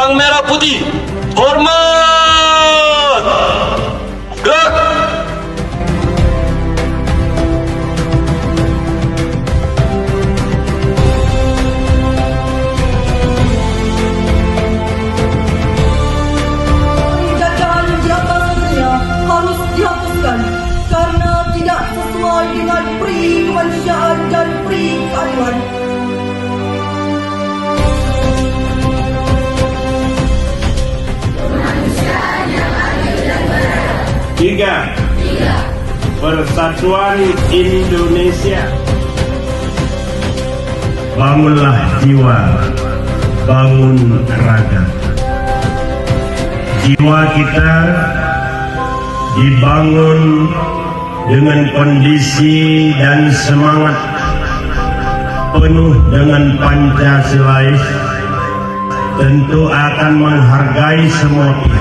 Sang Merah Putih, hormat! Gerak! Jajahan di atasnya harus dihapuskan karena tidak sesuai dengan pri kemanusiaan dan pri keadilan. Tiga. Persatuan Indonesia. Bangunlah jiwa, bangun raga. Jiwa kita dibangun dengan kondisi dan semangat penuh dengan Pancasilais, tentu akan menghargai semua pihak.